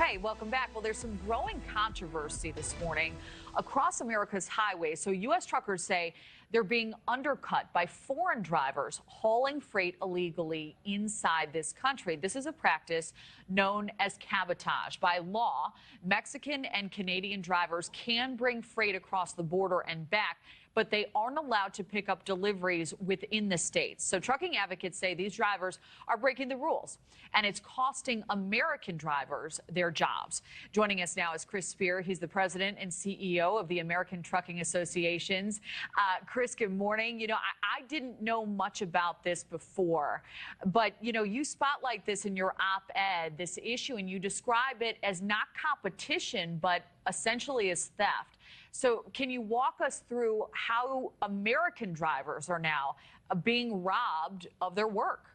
Hey, welcome back. Well, there's some growing controversy this morning across America's highways. So U.S. truckers say they're being undercut by foreign drivers hauling freight illegally inside this country. This is a practice known as cabotage. By law, Mexican and Canadian drivers can bring freight across the border and back, but they aren't allowed to pick up deliveries within the states. So trucking advocates say these drivers are breaking the rules, and it's costing American drivers their jobs. Joining us now is Chris Spear. He's the president and CEO of the American Trucking Associations. Chris, good morning. I didn't know much about this before, but, you spotlight this in your op-ed, this issue, and you describe it as not competition, but essentially as theft. So can you walk us through how American drivers are now being robbed of their work?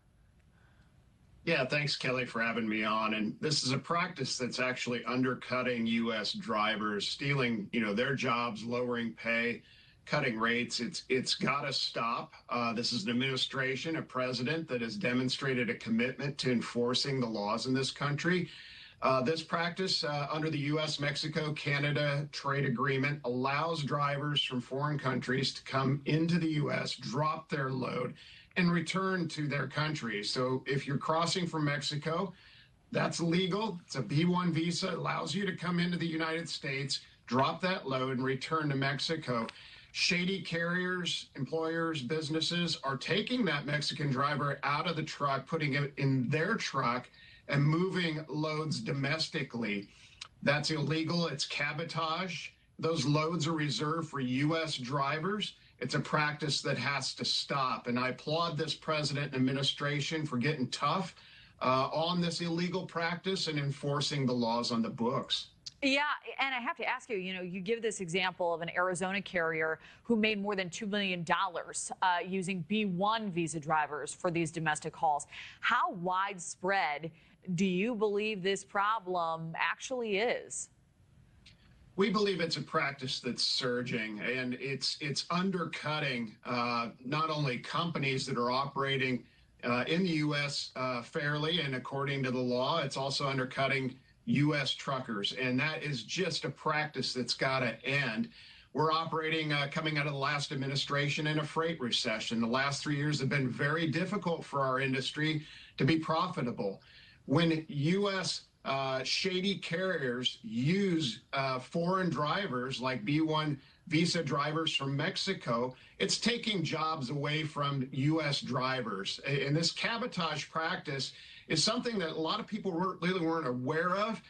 Yeah, thanks, Kelly, for having me on. And this is a practice that's actually undercutting U.S. drivers, stealing, their jobs, lowering pay, cutting rates. It's got to stop. This is an administration, a president that has demonstrated a commitment to enforcing the laws in this country. This practice under the U.S.-Mexico-Canada trade agreement allows drivers from foreign countries to come into the U.S., drop their load, and return to their country. So if you're crossing from Mexico, that's legal. It's a B-1 visa. It allows you to come into the United States, drop that load, and return to Mexico. Shady carriers, employers, businesses are taking that Mexican driver out of the truck, putting it in their truck, and moving loads domestically. That's illegal. It's cabotage. Those loads are reserved for U.S. drivers. It's a practice that has to stop. And I applaud this president and administration for getting tough on this illegal practice and enforcing the laws on the books. Yeah, and I have to ask you, you give this example of an Arizona carrier who made more than $2 million using B-1 visa drivers for these domestic hauls. How widespread do you believe this problem actually is? We believe it's a practice that's surging, and it's undercutting not only companies that are operating in the U.S. Fairly and according to the law, it's also undercutting U.S. truckers, and that is just a practice that's got to end. We're operating, coming out of the last administration, in a freight recession. The last 3 years have been very difficult for our industry to be profitable. When U.S. Shady carriers use foreign drivers like B-1 visa drivers from Mexico, it's taking jobs away from U.S. drivers. And this cabotage practice is something that a lot of people really weren't aware of.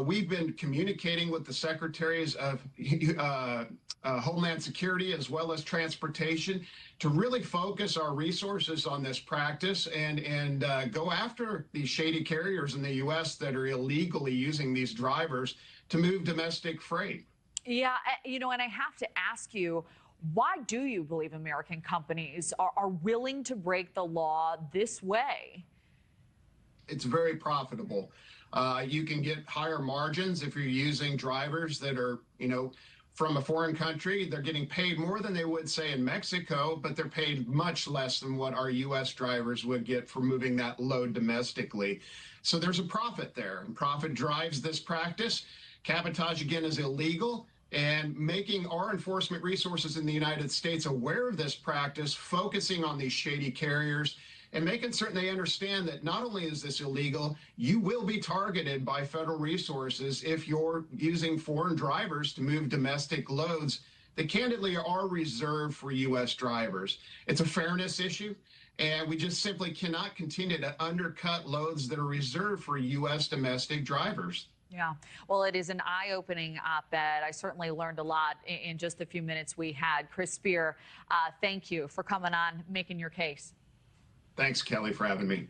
We've been communicating with the secretaries of Homeland Security as well as Transportation to really focus our resources on this practice and go after these shady carriers in the U.S. that are illegally using these drivers to move domestic freight. Yeah, and I have to ask you, why do you believe American companies are willing to break the law this way? It's very profitable. You can get higher margins if you're using drivers that are, from a foreign country. They're getting paid more than they would, say, in Mexico, but they're paid much less than what our U.S. drivers would get for moving that load domestically. So there's a profit there, and profit drives this practice. Cabotage, again, is illegal, and making our enforcement resources in the United States aware of this practice, focusing on these shady carriers, and making certain they understand that not only is this illegal, you will be targeted by federal resources if you're using foreign drivers to move domestic loads that candidly are reserved for U.S. drivers. It's a fairness issue, and we just simply cannot continue to undercut loads that are reserved for U.S. domestic drivers. Yeah, well, it is an eye-opening op-ed. I certainly learned a lot in just the few minutes we had. Chris Spear, thank you for coming on, making your case. Thanks, Kelly, for having me.